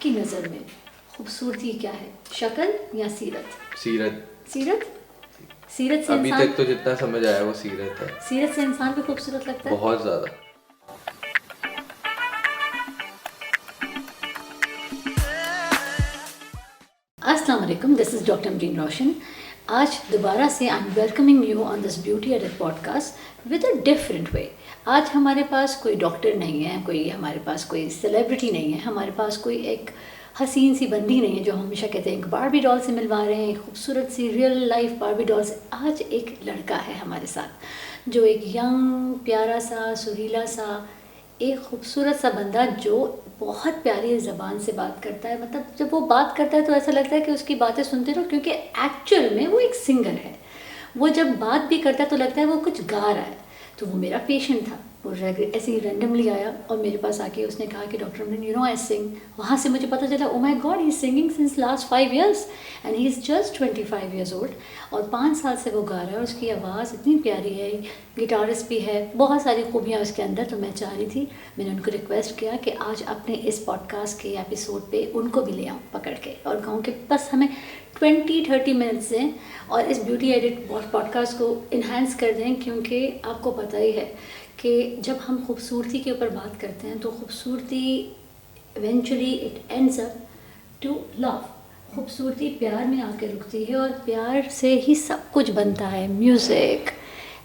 आपकी नज़र में खूबसूरती क्या है, शक्ल या सीरत? सीरत। सीरत सीरत से अभी इंसान तक तो जितना समझ आया वो सीरत है। सीरत से इंसान भी खूबसूरत लगता है। बहुत ज़्यादा। अस्सलाम वालेकुम, दिस इज़ डॉक्टर अमरीन रोशन। आज दोबारा से I am welcoming you on this beauty edit podcast with a different way. आज हमारे पास कोई डॉक्टर नहीं है, कोई हमारे पास कोई सेलिब्रिटी नहीं है, हमारे पास कोई एक हसीन सी बंदी नहीं है जो हमेशा कहते हैं एक बारबी डॉल से मिलवा रहे हैं, एक खूबसूरत सी रियल लाइफ बारबी डॉल से। आज एक लड़का है हमारे साथ जो एक यंग प्यारा सा सुरीला सा एक खूबसूरत सा बंदा जो बहुत प्यारी ज़बान से बात करता है। मतलब जब वो बात करता है तो ऐसा लगता है कि उसकी बातें सुनते रहो, क्योंकि एक्चुअल में वो एक सिंगर है। वो जब बात भी करता है तो लगता है वो कुछ गा रहा है। तो वो मेरा पेशेंट था, वो ऐसे ही रैंडमली आया और मेरे पास आके उसने कहा कि doctor Amreen, you know I sing. वहाँ से मुझे पता चला, oh my God, he is singing since last 5 years and he is just 25 years old। और 5 साल से वो गा रहा है और उसकी आवाज़ इतनी प्यारी है, गिटारिस्ट भी है, बहुत सारी खूबियाँ उसके अंदर। तो मैं चाह रही थी, मैंने उनको रिक्वेस्ट किया कि आज अपने इस पॉडकास्ट के एपिसोड पे उनको भी ले आऊँ पकड़ के और कहूँ कि बस हमें 20-30 मिनट्स दें और इस ब्यूटी एडिट पॉडकास्ट को इन्हांस कर दें। क्योंकि आपको पता ही है कि जब हम खूबसूरती के ऊपर बात करते हैं तो खूबसूरती eventually it ends up to love. खूबसूरती प्यार में आके रुकती है और प्यार से ही सब कुछ बनता है, music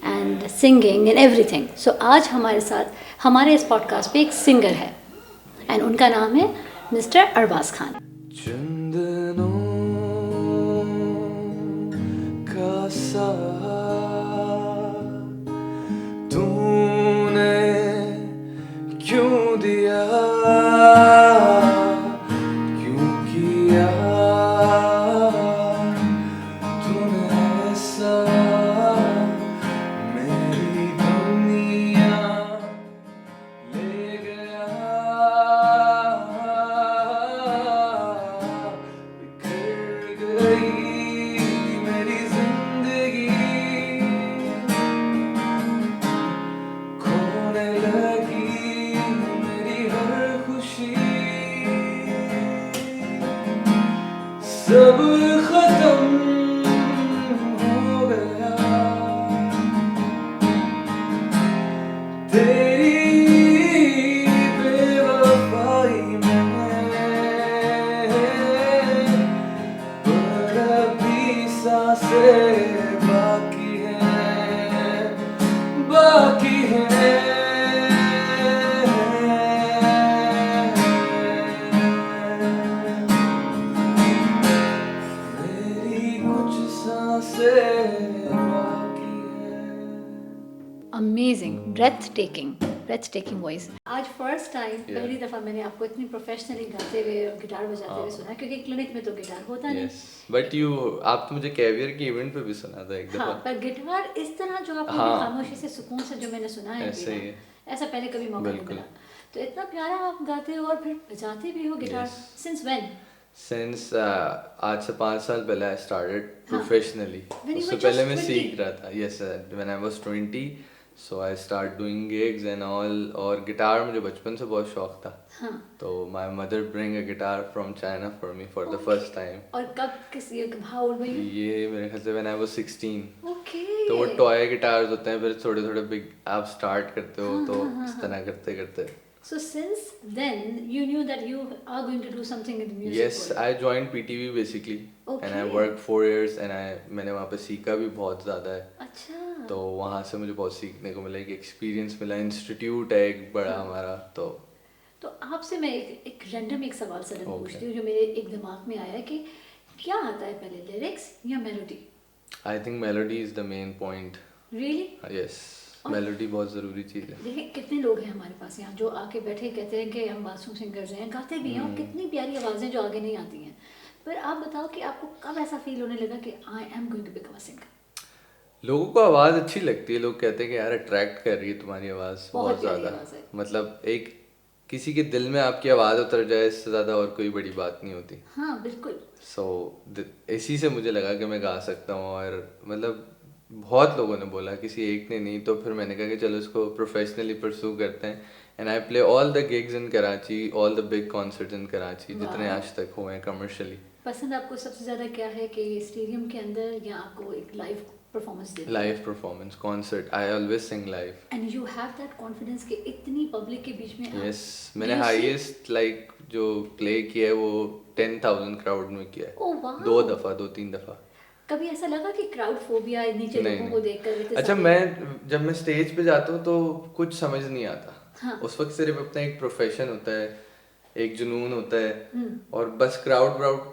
and singing and everything. So आज हमारे साथ हमारे इस पॉडकास्ट पे एक सिंगर है एंड उनका नाम है मिस्टर अरबाज खान। चंदनों का साथ तूने क्यों दिया, क्यों किया तूने ऐसा, मेरी दुनिया ले गया, बिखर गई मेरी जिंदगी, खोने लगी मेरी हर खुशी, सब्र खत्म हो गया तेरी बेवफाई में, पर अभी सांसें बाकी हैं, बाकी हैं। मेरी कुछ सांसें बाकी हैं। Amazing, breathtaking voice. आज फर्स्ट टाइम पहली दफ़ा मैंने आपको इतनी प्रोफेशनली गाते हुए और गिटार बजाते हुए सुना, क्योंकि क्लिनिक में तो गिटार होता नहीं। बट आप तो मुझे कैवियर के इवेंट पे भी सुना था एक दफा। हाँ, पर गिटार इस तरह जो आपने हाँ, खामोशी से सुकून से जो मैंने सुना है ऐसे ही है। ऐसा पहले कभी मौका नहीं बिल्कुल। मिला। तो इतना प्यारा आप गाते हो और फिर बजाते भी हो guitar. Yes. Since when? Since आज से 5 साल पहले आई स्टार्टेड हाँ। प्रोफेशनली। When you उससे were पहले just मैं 20? सीख रहा था। Yes, when I was 20 so I start doing gigs and all. और गिटार मुझे बचपन से बहुत शौक था। हाँ। तो my mother bring a guitar from China for me for the first time. और कब हाउ ओल्ड वर यू? ये मेरे ख्याल से व्हेन आई वाज 16। ओके। तो वो टॉय गिटार्स होते हैं, फिर थोड़े थोड़े बिग आप स्टार्ट करते हो, हाँ, तो हाँ, हाँ, इस तरह करते करते। So since then you knew that you are going to do something in the music Yes, world. I joined PTV basically, and I Okay. worked 4 years and मैंने वहाँ पे सीखा भी बहुत ज़्यादा है। अच्छा। तो वहाँ से मुझे बहुत सीखने को मिला, एक एक्सपीरियंस मिला। इंस्टीट्यूट है एक बड़ा हमारा। तो आपसे मैं एक रैंडम एक सवाल सडन Okay. पूछती हूँ जो मेरे एक दिमाग में आया कि क्या आता है पहले, लिरिक्स या melody? I think melody is the main point. Really? Yes, melody बहुत ज़रूरी चीज़ है। देखिए कितने लोग हैं हमारे पास यहाँ जो आके बैठे कहते हैं कि हम बाथरूम सिंगर्स हैं, गाते भी हैं और कितनी प्यारी आवाज़ें जो आगे नहीं आती हैं। पर आप बताओ कि आपको कब ऐसा फील होने लगा कि I am going to become a singer? लोगों को आवाज़ अच्छी लगती है, लोग कहते हैं कि यार अट्रैक्ट कर रही है तुम्हारी आवाज़ बहुत प्यारी ज़्यादा। आवाज़ है। मतलब एक किसी के दिल में आपकी आवाज़ उतर जाए, इससे ज़्यादा और कोई बड़ी बात नहीं होती। हाँ बिल्कुल। सो इसी से मुझे लगा कि मैं गा सकता हूँ। और मतलब बहुत लोगों ने बोला, किसी एक ने नहीं। तो फिर मैंने कहा कि चलो इसको प्रोफेशनली परस्यू करते हैं। And I play all the gigs in Karachi, all the big concerts in Karachi जितने Wow. आज तक हुए हैं कमर्शियली। पसंद आपको सबसे ज़्यादा क्या है कि स्टेडियम के अंदर या आपको एक लाइव परफॉर्मेंस देना? Live performance, concert, I always sing live. And you have that confidence कि इतनी पब्लिक के बीच में आप यस, मैंने Do you see- highest like जो प्ले किया है वो 10,000 क्राउड में किया है। Oh, wow. 2 दफ़ा। कभी ऐसा लगा कि क्राउड फोबिया नीचे नहीं, लोगों को नहीं। देखकर इतने अच्छा, सारे- जब मैं स्टेज पे जाता हूँ तो कुछ समझ नहीं आता। हाँ। उस वक्त सिर्फ अपना एक प्रोफेशन होता है, एक जुनून होता है, हम्म। और बस क्राउड व्राउड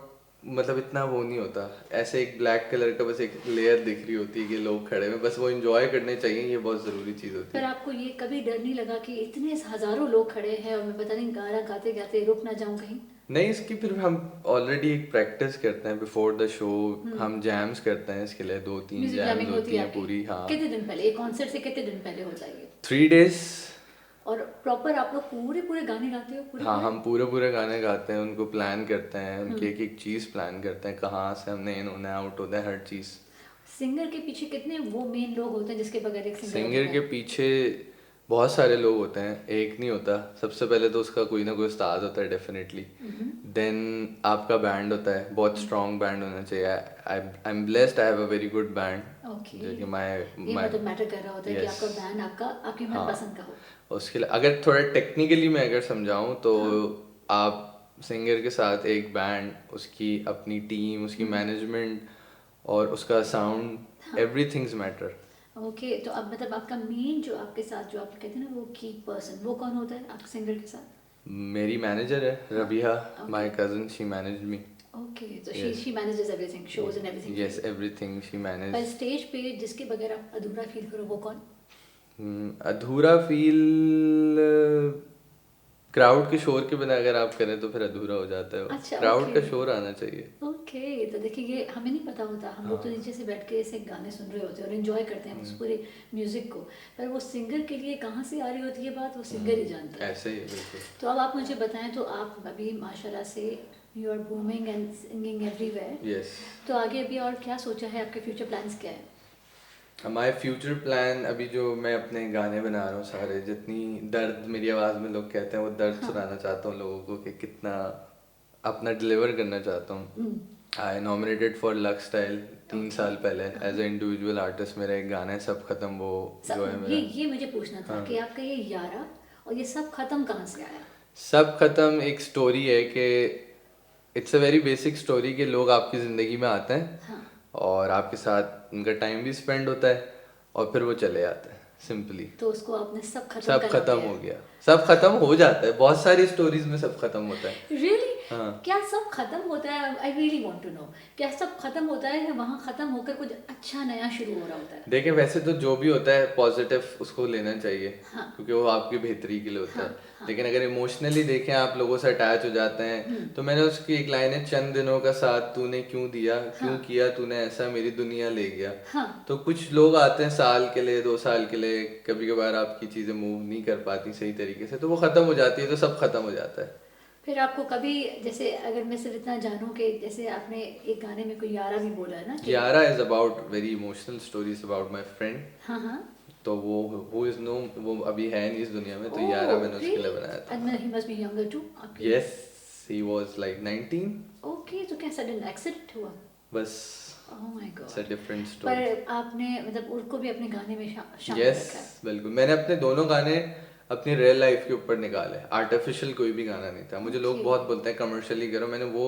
मतलब इतना वो नहीं होता। ऐसे एक ब्लैक कलर का बस एक लेयर दिख रही होती है कि लोग खड़े हैं, बस वो एंजॉय करने चाहिए, ये बहुत ज़रूरी चीज़ होती पर है। आपको ये कभी डर नहीं लगा कि इतने हजारों लोग खड़े हैं और मैं पता नहीं गाना गाते गाते रुक ना जाऊं कहीं? नहीं, इसकी फिर हम ऑलरेडी एक प्रैक्टिस करते हैं बिफोर द शो। हम जैम्स करते हैं इसके लिए, 2-3 म्यूजिक जैम्स जैमिंग होती हैं आपकी? पूरी। हाँ, कितने दिन पहले? एक कॉन्सर्ट से कितने दिन पहले होता है ये? 3 days। और प्रॉपर आप लोग पूरे पूरे गाने गाते हो? पूरे हाँ, पूरे? हम पूरे गाने गाते हैं, उनको प्लान करते हैं, उनकी एक एक चीज़ प्लान करते हैं, कहाँ से हमने इन होना है, आउट होना है, हर चीज़। सिंगर के पीछे कितने वो मेन लोग होते हैं जिसके बगैर एक सिंगर सिंगर के पीछे बहुत सारे लोग होते हैं, एक नहीं होता। सबसे पहले तो उसका कोई ना कोई उस्ताद होता है डेफिनेटली। देन आपका बैंड होता है, बहुत स्ट्रॉन्ग बैंड होना चाहिए। I am blessed, I have a very good band. Okay, जो कि ये माय मतलब मैटर कर रहा होता है कि Yes. आपका बैंड आपकी हाँ। मनपसंद का हो। उसके लिए अगर थोड़ा टेक्निकली मैं अगर समझाऊं तो आप सिंगर के साथ एक बैंड, उसकी अपनी टीम, उसकी मैनेजमेंट और उसका साउंड, एवरीथिंग्स मैटर। ओके, तो अब मतलब आपका मेन जो आपके साथ जो आप कहते हैं ना वो की पर्सन, वो कौन होता है आपके सिंगर के साथ? मेरी मैनेजर है Rabia, Okay. My cousin, she manage me. Okay, तो Yes. She manages everything, shows and everything. Yes, everything she पर मैनेज। स्टेज पे जिसके बगैर आप अधूरा फील करो वो कौन? अधूरा फील क्राउड के शोर के बिना अगर आप करें तो फिर अधूरा हो जाता है। अच्छा, क्राउड okay. का शोर आना चाहिए। ओके, तो देखिए ये हमें नहीं पता होता, हम लोग तो नीचे से बैठ के ऐसे गाने सुन रहे होते हैं और एंजॉय करते हैं उस पूरे म्यूजिक को, पर वो सिंगर के लिए कहाँ से आ रही होती है बात, वो सिंगर ही जानता है। ऐसे ही बिल्कुल। तो अब आप मुझे बताएं, तो आप अभी माशाल्लाह से you are booming and singing everywhere, yes. तो आगे अभी और क्या सोचा है, आपके फ्यूचर प्लान्स क्या है? हमारे फ्यूचर प्लान, अभी जो मैं अपने गाने बना रहा हूँ सारे, जितनी दर्द मेरी आवाज़ में लोग कहते हैं वो दर्द सुनाना चाहता हूँ लोगों को, कि कितना अपना डिलीवर करना चाहता हूँ। आई नॉमिनेटेड फॉर लक्स स्टाइल 3 साल पहले एज ए इंडिविजुअल आर्टिस्ट। मेरा एक गाना है सब खत्म, वो जो है मेरा। ये मुझे पूछना था कि आपका ये यारा और ये सब खत्म कहाँ से आया? सब खत्म एक स्टोरी है कि it's a very basic story कि लोग आपकी ज़िंदगी में आते हैं हाँ। और आपके साथ उनका टाइम भी स्पेंड होता है और फिर वो चले जाते हैं, सिंपली। तो उसको आपने सब खत्म सब करा खत्म दिया? हो गया, सब खत्म हो जाता है। बहुत सारी स्टोरीज में सब खत्म होता है। Really? हाँ। क्या सब खत्म होता है? I really want to know, क्या सब खत्म होता है या वहाँ खत्म होकर कुछ अच्छा नया शुरू हो रहा होता है? देखिए, वैसे तो जो भी होता है पॉजिटिव उसको लेना चाहिए, हाँ। क्योंकि वो आपकी बेहतरी के लिए होता है। हाँ। लेकिन अगर इमोशनली देखें, आप लोगों से अटैच हो जाते हैं, तो मैंने उसकी एक लाइन है, चंद दिनों का साथ तूने क्यों दिया, क्यों किया तूने ऐसा, मेरी दुनिया ले गया। हाँ। तो कुछ लोग आते हैं साल के लिए, 2 साल के लिए, कभी कभार आपकी चीजें मूव नहीं कर पाती सही तरीके से, तो वो खत्म हो जाती है, तो सब खत्म हो जाता है। फिर आपको कभी, जैसे अगर मैं सिर्फ इतना जानूं कि जैसे आपने एक गाने में कोई यारा भी बोला है ना कि यारा is about very emotional stories about my friend. हाँ हाँ, तो वो इज नो, वो अभी है नहीं इस दुनिया में, तो यारा मैंने उसके लिए बनाया था। And he must be younger too? Yes, he was like 19। Okay, तो क्या सडन एक्सीडेंट हुआ? बस oh my God. It's a different story. पर आपने मतलब उनको भी अपने गाने में शामिल यस, रखा है? बिल्कुल। मैंने अपने दोनों गाने अपनी रियल लाइफ के ऊपर निकाले, आर्टिफिशियल कोई भी गाना नहीं था। मुझे लोग बहुत बोलते हैं कमर्शियली करो, मैंने वो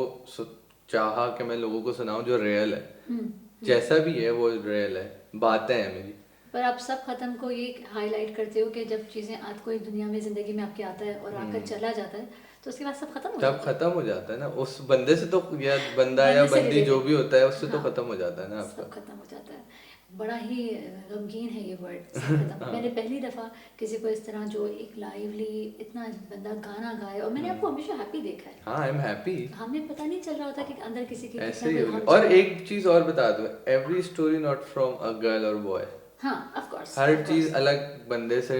चाहा कि मैं लोगों को सुनाऊं जो रियल है, जैसा भी है वो रियल है, बातें हैं मेरी। पर आप सब खत्म को ये हाईलाइट करते हो कि जब चीज़ें आज कोई दुनिया में ज़िंदगी में आपके आता है और आकर चला जाता है, तो उसके बाद सब खत्म हो तब जाता है? खत्म हो जाता है ना उस बंदे से, तो या बंदा या बंदे से बंदी जो related। भी होता है उससे तो हाँ। खत्म हो जाता है ना सब आपका। खत्म हो जाता है। बड़ा ही गमगीन है ये वर्ड, सब खत्म। मैंने पहली दफ़ा किसी को इस तरह जो एक लाइवली इतना बंदा गाना गाए, और मैंने आपको हमेशा हैप्पी देखा है। हाँ, आई एम हैप्पी। हमें पता नहीं चल रहा होता कि अंदर किसी के ऐसे कितना ही कोई होगा। गम और चल रहा है। एक चीज और बता दूं, every story not from a girl और बॉय। हाँ, ऑफ कोर्स। हर चीज अलग बंदे से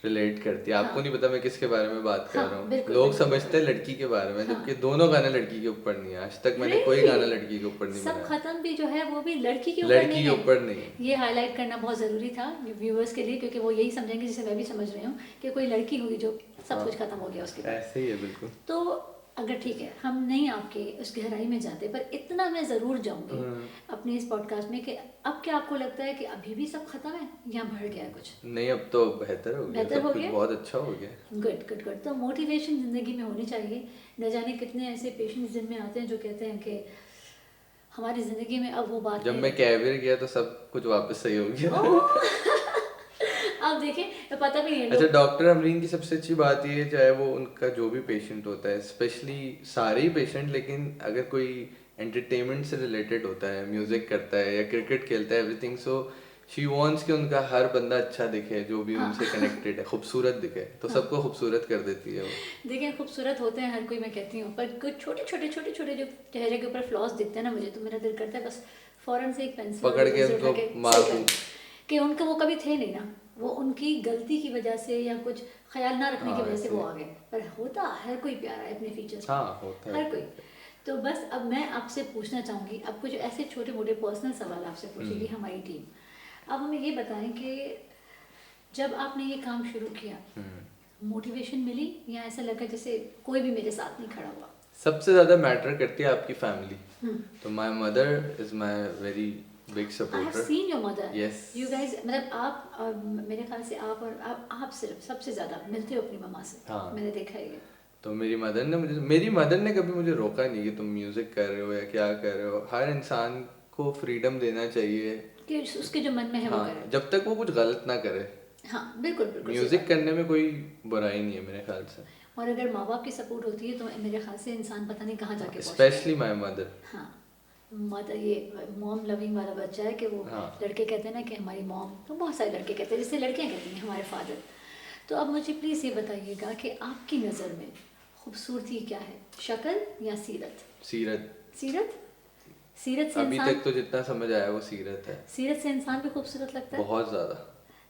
रिलेट करती है। आपको नहीं पता मैं किसके बारे में बात कर हाँ, रहा हूँ। बिल्कुल, लोग बिल्कुल, समझते हैं लड़की के बारे में, हाँ। जबकि दोनों गाने लड़की के ऊपर नहीं है। आज तक मैंने कोई गाना लड़की के ऊपर नहीं सब बनाया। खत्म भी जो है वो भी लड़की के ऊपर लड़की नहीं के है। ऊपर नहीं है। ये हाईलाइट करना बहुत ज़रूरी था व्यूअर्स के लिए, क्योंकि वो यही समझेंगे जिसे मैं भी समझ रही हूँ कि कोई लड़की हुई जो सब हाँ, कुछ खत्म हो गया उसके बाद। ऐसे ही है बिल्कुल। तो अगर ठीक है, हम नहीं आपके उस गहराई में जाते, पर इतना मैं ज़रूर जाऊंगी अपने इस पॉडकास्ट में कि अब क्या आपको लगता है कि अभी भी सब खत्म है या बढ़ गया है कुछ? नहीं, अब तो बेहतर हो गया, बेहतर सब हो कुछ गया? बहुत अच्छा हो गया। Good good good. तो मोटिवेशन ज़िंदगी में होनी चाहिए। न जाने कितने ऐसे पेशेंट्स जिनमें आते हैं जो कहते हैं कि हमारी ज़िंदगी में अब वो बात जब नहीं मैं रही। कैवियर गया तो सब कुछ वापस सही हो गया। अब देखें, पता भी नहीं है अच्छा, लोग। डॉक्टर अमरीन की सबसे अच्छी बात ये है, चाहे वो उनका जो भी पेशेंट होता है, स्पेशली सारे ही पेशेंट, लेकिन अगर कोई एंटरटेनमेंट से रिलेटेड होता है, म्यूजिक करता है या क्रिकेट खेलता है, एवरीथिंग, सो शी वांट्स कि उनका हर बंदा अच्छा दिखे, जो भी हाँ। उनसे कनेक्टेड है खूबसूरत दिखे, तो सबको खूबसूरत कर देती है वो। देखिए, खूबसूरत होते हैं हर कोई, मैं कहती हूँ, पर कुछ छोटे छोटे छोटे छोटे जो चेहरे के ऊपर फ्लॉस दिखते हैं ना, मुझे तो मेरा दिल करता है बस फौरन से एक पेंसिल पकड़ के उठा उनको के मार सही कर दूं। दूं। कि उनके वो कभी थे नहीं ना, वो उनकी गलती की वजह से या कुछ ख्याल ना रखने की हाँ, वजह से ऐसे वो आ गए। पर होता हर कोई प्यारा है अपने फीचर्स में, हाँ, होता है। हर कोई। तो बस अब मैं आपसे पूछना चाहूँगी, अब कुछ ऐसे छोटे मोटे पर्सनल सवाल आपसे पूछेगी हमारी टीम। अब हमें ये बताएं कि जब आपने ये काम शुरू किया, मोटिवेशन मिली या ऐसा लगा जैसे कोई भी मेरे साथ नहीं खड़ा हुआ? सबसे ज्यादा मैटर करती है आपकी फैमिली। तो my mother is my very big I have supporter. Seen your mother. Yes. You guys, मतलब आप मेरे ख्याल से आप और आप सिर्फ सबसे ज़्यादा मिलते हो अपनी मम्मा से। हाँ। मैंने देखा है ये। तो मेरी मदर ने कभी मुझे रोका नहीं कि तुम म्यूजिक कर रहे हो या क्या कर रहे हो। हर इंसान को फ्रीडम देना चाहिए, कि उसके जो मन में है वो हाँ, करे। जब तक वो कुछ गलत ना करे। हाँ, बिल्कुल बिल्कुल सही म्यूजिक बात। करने में कोई बुराई नहीं है मेरे ख्याल से। और अगर माँ बाप की सपोर्ट होती है तो मेरे ख्याल से इंसान पता नहीं कहाँ जाके पहुँचता है। Specially my mother. हाँ, मदर, ये मॉम लविंग वाला बच्चा है कि वो हाँ। लड़के कहते हैं ना कि हमारी मॉम, तो बहुत सारे लड़के कहते हैं, जिससे लड़कियां कहती हैं हमारे फादर। तो अब मुझे प्लीज़ ये बताइएगा कि आपकी नज़र में खूबसूरती क्या है, शक्ल या सीरत? सीरत। सीरत? सीरत से अभी इंसान, तक तो जितना समझ आया वो सीरत है। सीरत से इंसान भी खूबसूरत लगता है? बहुत ज्यादा।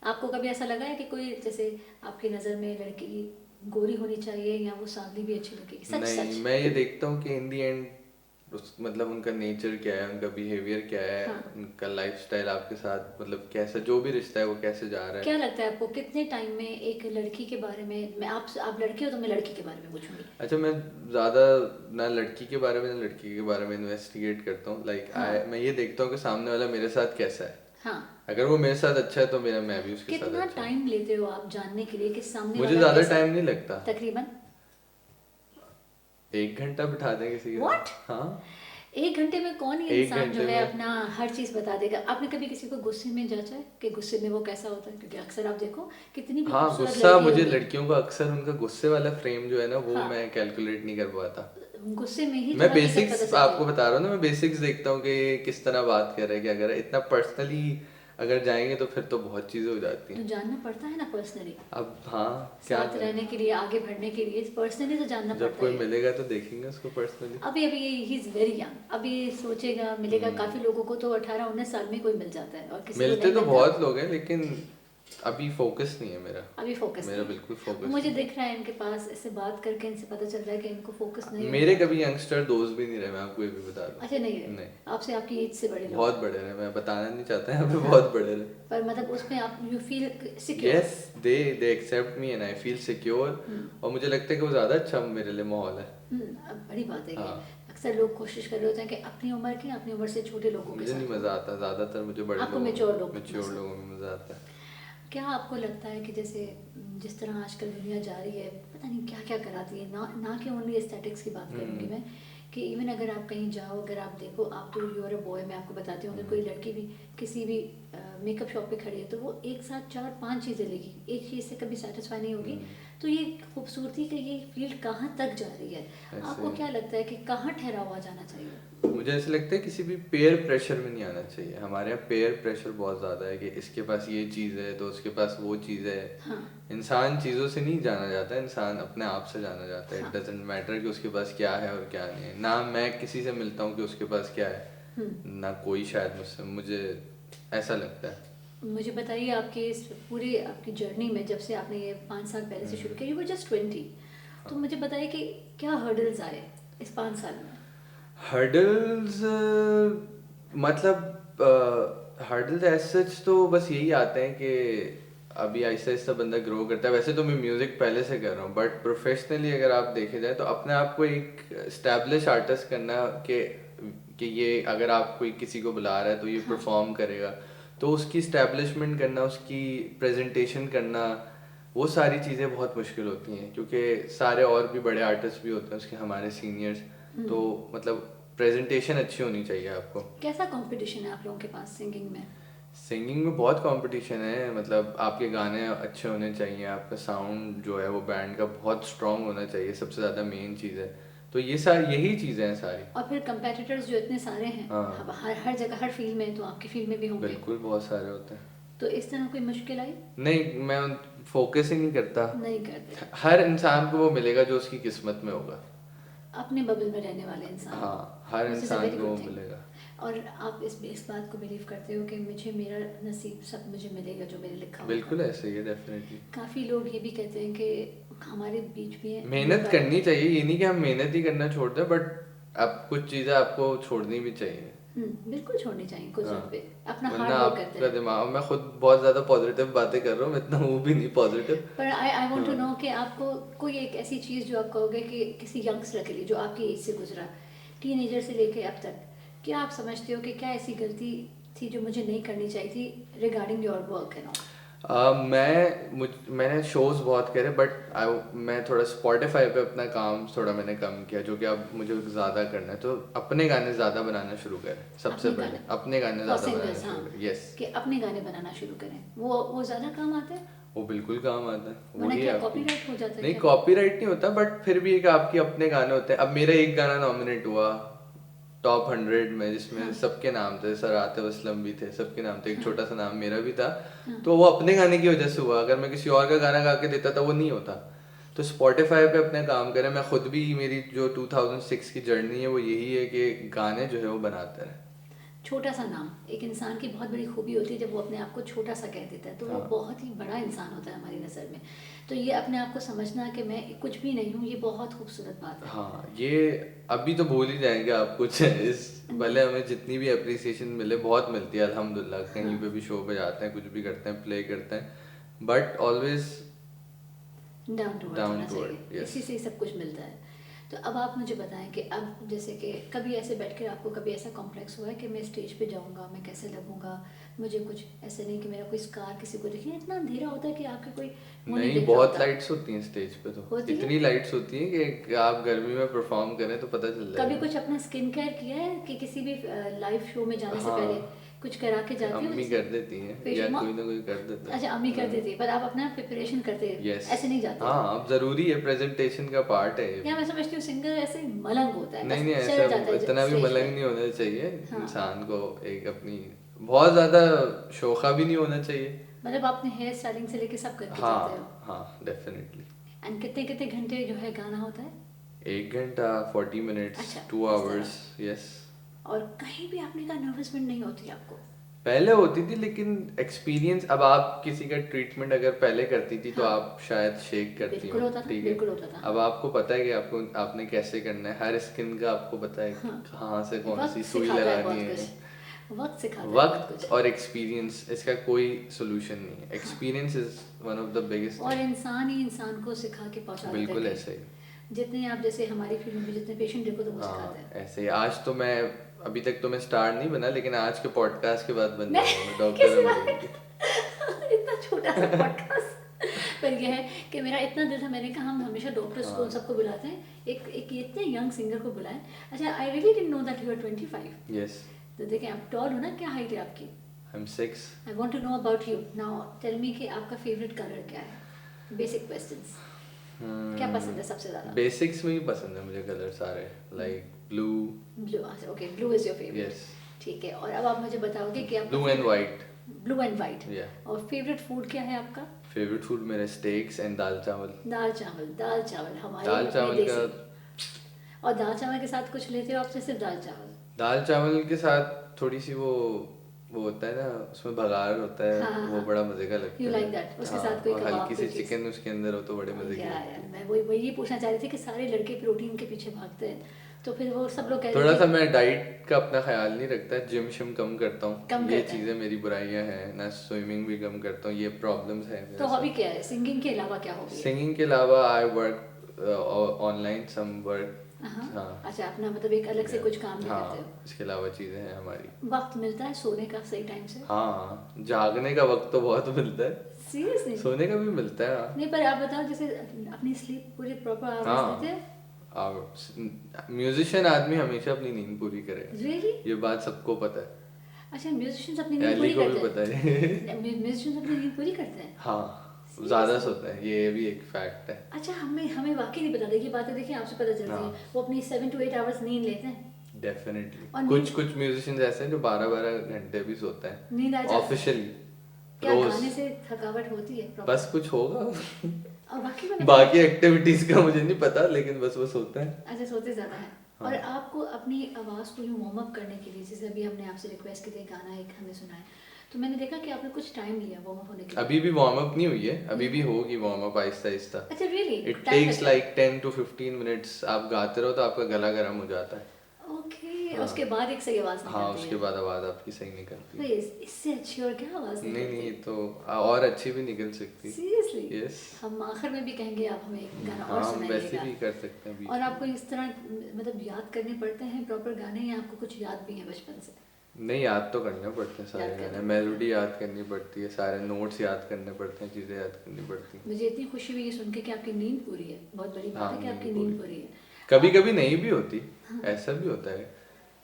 आपको कभी ऐसा लगा है कि कोई, जैसे आपकी नज़र में लड़की गोरी होनी चाहिए या वो सांवली भी अच्छी लगेगी? सच नहीं, सच। मैं ये देखता हूँ कि इन दी एंड मतलब उनका नेचर क्या है, उनका बिहेवियर क्या है, हाँ। उनका लाइफस्टाइल आपके साथ, मतलब कैसा जो भी रिश्ता है वो कैसे जा रहा है। क्या लगता है आपको कितने टाइम में एक लड़की के बारे में, मैं आप लड़के हो तो मैं लड़की के बारे में पूछूंगी। अच्छा, मैं ज़्यादा ना लड़की के बारे में ना लड़की के बारे में इन्वेस्टिगेट करता हूँ। हाँ। मैं ये देखता हूँ कि सामने वाला मेरे साथ कैसा है। हाँ। अगर वो मेरे साथ अच्छा है तो मैं भी उसके साथ कितना अच्छा हूँ। टाइम लेते हो आप जानने के लिए कि सामने मुझे वाला ज़्यादा कैसा है? टाइम नहीं लगता। तकरीबन 1 घंटा बिठा दें किसी के What? साथ। हाँ, 1 घंटे में कौन ये 1 इंसान जो घंटे है में। अपना हर चीज़ बता देगा? आपने कभी किसी को गुस्से में जांचा है कि गुस्से में वो कैसा होता है? क्योंकि अक्सर आप देखो कितनी भी हाँ, खूबसूरत गुस्सा लड़की मुझे होगी, लड़कियों का अक्सर उनका गुस्से वाला फ्रेम जो है ना वो हाँ, मैं कैलकुलेट नहीं कर पाता। गुस्से में ही तो मैं हकीकत पता बेसिक्स चलती आपको है। बता रहा हूँ ना, मैं बेसिक्स देखता हूँ कि ये किस तरह बात कर रहा है, क्या कर रहा है। इतना पर्सनली अगर जाएंगे तो फिर तो बहुत चीज़ें हो जाती तो हैं। जानना पड़ता है ना पर्सनली, अब हाँ, क्या साथ करें, रहने के लिए, आगे बढ़ने के लिए पर्सनली तो जानना जब पड़ता कोई है। मिलेगा तो देखेंगे उसको पर्सनली। अभी अभी ही इज़ वेरी यंग, अभी सोचेगा मिलेगा। काफ़ी लोगों को तो 18-19 साल में कोई मिल जाता है और किसी को मिलते नहीं तो मिलता। बहुत लोग हैं, लेकिन अभी फोकस नहीं है मेरा। अभी फोकस मेरा नहीं है। बिल्कुल फोकस मुझे नहीं दिख रहा है इनके पास, इससे बात करके इनसे पता चल रहा है कि इनको फोकस है। नहीं मेरे होगा। कभी यंगस्टर दोस्त भी नहीं रहे, मैं आपको ये भी बता दूं। अच्छा, नहीं नहीं, रहे आपसे, आपकी एज से बड़े लोग? बहुत बड़े रहे, मैं बताना नहीं चाहता यहाँ पे, बहुत बड़े रहे। पर मतलब उसमें आप you feel secure? Yes, they accept me and I feel secure. और मुझे लगता है कि वो ज़्यादा अच्छा मेरे लिए माहौल है। अब बड़ी बात है ये। हाँ। अक्सर लोग कोशिश कर रहे होते हैं कि अपनी उम्र के, अपनी उम्र से छोटे लोगों के मुझे नहीं साथ। मज़ा आता ज़्यादातर, मुझे बड़े आपको लोगों mature में, लोग मैच्योर पसंद। लोगों में मज़ा आता है। क्या आपको लगता है कि जैसे जिस तरह आजकल दुनिया जा रही है, पता नहीं क्या क्या कराती है, ना कि ओनली एस्थेटिक्स की बात करूँगी मैं, कि इवन अगर आप कहीं जाओ, अगर आप देखो, आप तो यू आर अ बॉय, मैं आपको बताती हूँ, अगर कोई लड़की भी किसी भी मेकअप शॉप पे खड़ी है तो वो एक साथ 4-5 चीज़ें लेगी, एक चीज़ से कभी सेटिस्फाई नहीं होगी। तो ये खूबसूरती का ये फील्ड कहाँ तक जा रही है? आपको क्या लगता है कि कहाँ ठहरा हुआ जाना चाहिए? मुझे ऐसा लगता है किसी भी पेयर प्रेशर में नहीं आना चाहिए। हमारे यहाँ पेयर प्रेशर बहुत ज़्यादा है कि इसके पास ये चीज़ है तो उसके पास वो चीज़ है। हाँ। इंसान चीज़ों से नहीं जाना जाता है, इंसान अपने आप से जाना जाता है। हाँ। इट डजेंट मैटर कि उसके पास क्या है और क्या नहीं है। ना मैं किसी से मिलता हूँ कि उसके पास क्या है, ना कोई शायद मुझसे, मुझे ऐसा लगता है। मुझे बताइए आपके इस पूरे आपकी जर्नी में, जब से आपने ये 5 साल पहले से शुरू किया, यू वर जस्ट 20, तो मुझे बताइए कि क्या हर्डल्स आए इस 5 साल में? हर्डल्स मतलब हर्डल्स एज सच तो बस यही आते हैं कि अभी आहिस्ता आहिस्ता बंदा ग्रो करता है। वैसे तो मैं म्यूज़िक पहले से कर रहा हूँ, बट प्रोफेशनली अगर आप देखे जाए तो अपने आप को एक स्टैब्लिश आर्टिस्ट करना कि ये अगर आप कोई किसी को बुला रहा है तो ये हाँ। परफॉर्म करेगा, तो उसकी स्टैब्लिशमेंट करना, उसकी प्रेजेंटेशन करना, वो सारी चीज़ें बहुत मुश्किल होती हैं क्योंकि सारे और भी बड़े आर्टिस्ट भी होते हैं उसके, हमारे सीनियर्स। तो मतलब प्रेजेंटेशन अच्छी होनी चाहिए आपको। कैसा कंपटीशन है आप लोगों के पास सिंगिंग में? सिंगिंग में बहुत कंपटीशन है, मतलब आपके गाने अच्छे होने चाहिए, आपका साउंड जो है वो बैंड का बहुत स्ट्रांग होना चाहिए, सबसे ज़्यादा मेन चीज़ है। तो ये सारी यही चीज़ें हैं सारी। और फिर कंपेटिटर्स जो इतने सारे हैं, अब हाँ हर हर जगह हर फील्ड में, तो आपकी फील्ड में भी होंगे, बिल्कुल, बहुत सारे होते हैं। तो इस तरह कोई मुश्किल आई? नहीं, मैं फोकस ही नहीं करता। नहीं करते? हर इंसान को वो मिलेगा जो उसकी किस्मत में होगा। अपने बबल में रहने वाले इंसान, हाँ, हर विच इज़ अ इंसान वेरी को वो गुड थिंग। मिलेगा। और आप इस बात को बिलीव करते हो कि मुझे मेरा नसीब सब मुझे मिलेगा जो मेरे लिखा होगा? बिल्कुल ऐसे ही है, डेफिनेटली। काफ़ी लोग ये भी कहते हैं कि हमारे बीच में ये मेहनत करनी चाहिए, ये नहीं कि हम मेहनत ही करना छोड़ दें, बट अब कुछ चीज़ें आपको छोड़नी भी चाहिए। बिल्कुल छोड़नी चाहिए कुछ हाँ, वक्त पे, अपना वरना हार्ड वर्क करते आपका रहे। दिमाग, मैं खुद बहुत ज़्यादा पॉजिटिव बातें कर रहा हूँ, मैं इतना हूँ भी नहीं पॉजिटिव। पर आई वांट टू हाँ। नो कि आपको कोई एक ऐसी चीज़ जो आप कहोगे कि किसी यंगस्टर के लिए जो आपकी एज से गुजरा, टीनेजर से लेके अब तक, क्या आप समझते हो कि क्या ऐसी गलती थी जो मुझे नहीं करनी चाहिए थी regarding your work and all? मैंने शोज बहुत करे, बट मैं थोड़ा स्पॉटिफाई पे अपना काम थोड़ा मैंने कम किया, जो कि अब मुझे ज़्यादा करना है। तो अपने गाने ज़्यादा बनाना शुरू करें, सबसे अपने पहले गाने अपने गाने फॉर ज़्यादा बनाना सिंगर्स, हाँ, शुरू करें। यस, कि अपने गाने बनाना शुरू करें, वो ज़्यादा काम आते हैं, वो बिल्कुल काम आता है, वरना वही क्या आपकी। कॉपीराइट हो जाता है नहीं, क्या? कॉपीराइट नहीं होता, बट फिर भी एक आपके अपने गाने होते हैं। अब मेरा एक गाना नॉमिनेट हुआ टॉप 100 में, जिसमें हाँ सबके नाम थे, सर आतिफ असलम भी थे, सबके नाम थे, एक हाँ छोटा सा नाम मेरा भी था। हाँ। तो वो अपने गाने की वजह से हुआ, अगर मैं किसी और का गाना गा के देता था वो नहीं होता। तो स्पॉटिफाई पे अपने काम करें। मैं खुद भी, मेरी जो 2006 की जर्नी है वो यही है कि गाने जो है वो बनाते रहे। छोटा सा नाम एक इंसान की बहुत बड़ी खूबी होती है, जब वो अपने आप को छोटा सा कह देता है तो वो हाँ बहुत ही बड़ा इंसान होता है हमारी नज़र में। तो ये अपने आप को समझना कि मैं कुछ भी नहीं हूँ, ये बहुत खूबसूरत बात है। हाँ, ये अभी तो भूल ही जाएंगे आप कुछ इस, भले हमें जितनी भी अप्रिसिएशन मिले, बहुत मिलती है अल्हम्दुलिल्लाह, कहीं हाँ, पे भी शो पे जाते हैं, कुछ भी करते हैं, प्ले करते हैं, but always down to earth down होना टू अर्थ। चाहिए, यस। इसी से ही सब कुछ मिलता है। तो अब आप मुझे बताएं कि अब जैसे कि कभी ऐसे बैठ कर आपको कभी ऐसा कॉम्प्लेक्स हुआ है कि मैं स्टेज पे जाऊंगा, मैं कैसे लगूंगा, मुझे कुछ ऐसे नहीं कि मेरा कोई स्कार किसी को दिखे, इतना अंधेरा होता है कि आपके कोई वो नहीं नहीं, दिख रहा बहुत होता? लाइट्स होती हैं स्टेज पे, तो होती है? इतनी लाइट्स होती हैं कि आप गर्मी में परफॉर्म करें तो पता चल कभी जाएगा। कुछ अपना स्किन केयर किया है कि किसी भी लाइव शो में जाने से पहले हाँ, कुछ करा के जाते हो अम्मी जैसे कर देती हैं या फेशियल? कोई ना कोई कर देता अच्छा, अम्मी कर है। देती है, पर आप अपना प्रिपरेशन करते यस। ऐसे नहीं जाते हो? हाँ, अब जरूरी है, प्रेजेंटेशन का पार्ट है ये या भी। मैं समझती हूँ सिंगर ऐसे मलंग होता है, नहीं बस नहीं, ऐसा चढ़ जाता है इतना भी स्टेज पे। मलंग नहीं होना चाहिए हाँ, इंसान को, एक अपनी बहुत ज्यादा शोखा भी नहीं होना चाहिए। मतलब आप अपने हेयर स्टाइलिंग से लेके सब करके जाते हो? हाँ हाँ, डेफिनेटली। एंड कितने कितने घंटे जो है गाना होता है? 1 घंटा, 40 मिनट्स, अच्छा, टू इस आवर्स तरह। यस। और कहीं भी आपने कहा नर्वसमेंट नहीं होती आपको? पहले होती थी, लेकिन एक्सपीरियंस, अब आप किसी का ट्रीटमेंट अगर पहले करती थी तो हाँ, आप शायद शेक करती बिल्कुल हो, होता था, ठीक है। बिल्कुल होता था, अब हाँ। आपको पता है कि आपको आपने कैसे करना है, हर स्किन का आपको पता है कि हाँ, कहाँ से कौन सी वक्त सुई सिखाता है लगानी बहुत है। कुछ, वक्त सिखाता है बहुत वक्त कुछ। और एक्सपीरियंस, इसका कोई सोल्यूशन नहीं है। हाँ, experience is one of the biggest और थिंग। इंसान ही इंसान को सिखा के पहुंचा देता है बिल्कुल ऐसे ही। कहीं। जितने आप जैसे हमारी फील्ड में भी जितने पेशेंट देखो तो वो सिखाते हाँ हैं। ऐसे ही। आज तो मैं, अभी तक तो मैं स्टार नहीं बना, लेकिन आज के पॉडकास्ट के बाद बन जाऊंगा मैं नहीं, डॉक्टर किसी अमरीन की। बात इतना छोटा सा पॉडकास्ट। पर यह है कि मेरा इतना दिल था, मैंने कहा हम हमेशा डॉक्टर्स को हाँ। सबको बुलाते हैं, एक एक इतने यंग सिंगर को बुलाएं। अच्छा, I really didn't know that you are 25। Yes, तो देखें, आप टॉल हो ना, क्या हाइट है आपकी? I am 6। I want to know about you now, tell me कि आपका फेवरेट कलर क्या है? Basic questions. क्या पसंद है सबसे ज़्यादा? बेसिक्स में ही पसंद है मुझे कलर सारे, लाइक ब्लू। ब्लू, अच्छा, okay, blue is your favourite. Yes, ठीक है, और अब आप मुझे बताओगे कि आपका blue and white. Blue and white. या और फेवरेट फूड क्या है आपका? फेवरेट फूड मेरा स्टेक्स एंड दाल चावल। दाल चावल, दाल चावल हमारे दाल अपने चावल का, देसी। और दाल चावल के साथ कुछ लेते हो आप, सिर्फ दाल चावल? दाल चावल के साथ थोड़ी सी वो वो होता है ना उसमें बघार होता है, हाँ, वो हाँ। बड़ा मजे का लगता You है। like that? उसके हाँ, साथ कोई और कबाब, हल्की कोई सी चीज़? चिकन उसके अंदर हो तो बड़े मजे की या लगती है। मैं वही ये पूछना चाह रही थी कि सारे लड़के प्रोटीन के पीछे भागते हैं, तो फिर वो सब लोग कह थोड़ा रहे सा थे मैं डाइट का अपना ख्याल नहीं रखता, जिम शिम कम करता हूँ, कम ये करता है। चीज़ें मेरी बुराइयां हैं ना, स्विमिंग भी कम करता हूँ, ये प्रॉब्लम्स हैं तो मेरे हॉबी साथ। क्या है? सिंगिंग के अलावा क्या हॉबी है? सिंगिंग के अलावा I work online some work. हाँ। हाँ अच्छा, अपना मतलब एक अलग से कुछ काम भी करते हो? हाँ, इसके अलावा चीज़ें हैं हमारी। वक्त मिलता है सोने का सही टाइम से? हाँ, जागने का वक्त तो बहुत मिलता है, सीरियसली? सोने का भी मिलता है। हाँ नहीं, पर आप बताओ, जैसे अपनी स्लीप पूरी प्रॉपर आवर्स लेते हाँ, हैं? और म्यूजिशियन आदमी हमेशा अपनी नींद पूरी करेगा, रियली? ये बात सबको पता है, अच्छा, म्यूजिशियंस अपनी नींद एली पूरी को भी करते पता है। हैं? म्यूजिशियंस अपनी नींद पूरी करते हैं? हाँ, ज़्यादा Seriously? सोता है, ये भी एक फैक्ट है। अच्छा, हमें हमें वाकई नहीं पता था, ये बातें देखिए आपसे पता चलती हाँ। हैं। वो अपनी 7 to 8 आवर्स नींद लेते हैं डेफिनेटली और कुछ कुछ म्यूजिशियंस ऐसे हैं जो 12-12 घंटे भी सोते हैं नींद आ जाती है। ऑफिशियली क्या रोज। गाने से थकावट होती है proper? बस कुछ होगा। और बाकी में बाकी एक्टिविटीज का मुझे नहीं पता, लेकिन बस वो सोते हैं। अच्छा, सोते ज़्यादा है। हाँ। और आपको अपनी आवाज़ को यूँ वार्म अप करने के लिए, जैसे अभी हमने आपसे रिक्वेस्ट की थी गाना एक हमें सुनाए, तो मैंने देखा कि आपने कुछ टाइम लिया वार्म अप होने के लिए। अभी भी वार्म अप नहीं हुई है, अभी भी होगी वार्म अप आहिस्ता आहिस्ता। अच्छा, really? It takes like 10 to 15 minutes, आप गाते रहो तो आपका गला गर्म हो जाता है। ओके, हाँ। उसके बाद एक सही आवाज़ निकलती हाँ, है। उसके बाद आवाज़ आपकी सही निकलती तो है। इससे अच्छी और क्या आवाज़ नहीं निकलती नहीं, है? तो और अच्छी भी निकल सकती है। सीरियसली? यस। हम आखिर में भी कहेंगे आप हमें एक गाना और हाँ, हम वैसे सुनाइएगा। भी कर सकते हैं बीच और में। आपको इस तरह मतलब याद करने पड़ते हैं प्रॉपर गाने, या आपको कुछ याद भी हैं बचपन से? नहीं, याद तो करने पड़ते हैं सारे याद करने गाने, पड़ते मेलोडी याद करनी पड़ती है, सारे नोट्स याद करने पड़ते हैं, चीज़ें याद करनी पड़ती हैं। मुझे इतनी खुशी हुई ये सुन के कि आपकी नींद पूरी है। बहुत बड़ी बात हाँ, है कि आपकी नींद नींद पूरी। पूरी है। कभी कभी नहीं भी होती, ऐसा भी होता है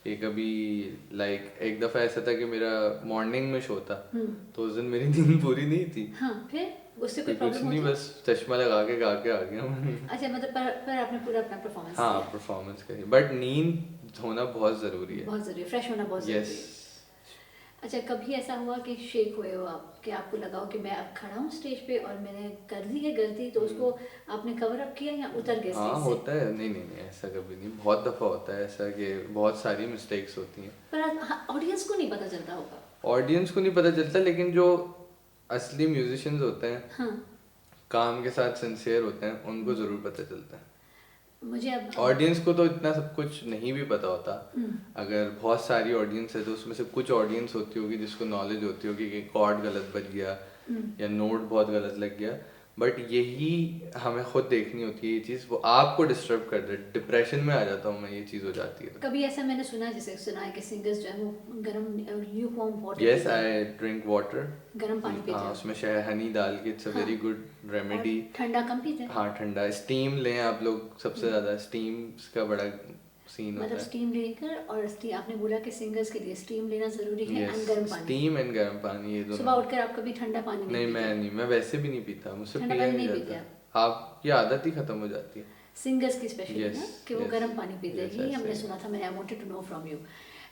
कि कभी लाइक एक दफ़ा ऐसा था कि मेरा मॉर्निंग में शो था, तो उस दिन मेरी नींद पूरी नहीं थी। हाँ, फिर उससे कोई कुछ प्रॉब्लम नहीं, होती है? बस चश्मा लगा के गा के आ गया मैं। अच्छा, मतलब पर आपने पूरा अपना परफॉर्मेंस हाँ, दिया। परफॉर्मेंस करी, बट नींद होना बहुत ज़रूरी है। बहुत ज़रूरी है, फ्रेश होना बहुत ज़रूरी यस। है। अच्छा, कभी ऐसा हुआ कि शेक हुए हो आप, कि आपको लगा हो कि मैं अब खड़ा हूँ स्टेज पे और मैंने कर दी है गलती, तो उसको आपने कवर अप किया या उतर गए हाँ, स्टेज से? होता है। नहीं नहीं नहीं, ऐसा कभी नहीं, बहुत दफ़ा होता है ऐसा कि बहुत सारी मिस्टेक्स होती हैं। पर ऑडियंस को नहीं पता चलता होगा। ऑडियंस को नहीं पता चलता, लेकिन जो असली म्यूजिशियंस होते हैं, हाँ, काम के साथ सिंसियर होते हैं, उनको ज़रूर पता चलता है। मुझे अब ऑडियंस को तो इतना सब कुछ नहीं भी पता होता। हम्म, अगर बहुत सारी ऑडियंस है तो उसमें से कुछ ऑडियंस होती होगी जिसको नॉलेज होती होगी कि कॉर्ड गलत बज गया या नोट बहुत गलत लग गया, बट यही हमें खुद देखनी होती है, ये चीज़ वो आपको डिस्टर्ब कर दे, डिप्रेशन में आ जाता हूँ मैं, ये चीज़ हो जाती है। कभी ऐसा मैंने सुना, जैसे सुना है कि सिंगर्स जो है वो गर्म lukewarm water yes, I drink water. गर्म पानी पीते हाँ, हैं। उसमें शहद हनी डाल के, it's a very good remedy. और ठंडा कम पीते हैं? हाँ, ठंडा स्टीम लें आप लोग, सबसे ज़्यादा स्टीम का बड़ा सीन होता मतलब है। स्टीम लेकर, और आपने बोला कि सिंगर्स के लिए स्टीम लेना जरूरी है यस, एंड गर्म पानी। स्टीम एंड गर्म पानी, ये सुबह दोनों। उठकर आप कभी ठंडा पानी नहीं नहीं, पीते? मैं नहीं, मैं वैसे भी नहीं पीता, मुझसे ठंडा पिया पानी नहीं नहीं पीते जाता। आपकी आदत ही खत्म हो जाती है। सिंगर्स की स्पेशली Yes, ना, कि वो yes, गर्म पानी पीते हैं, yes, ये ऐसे हमने ही। सुना था। मैंने I wanted to know from you.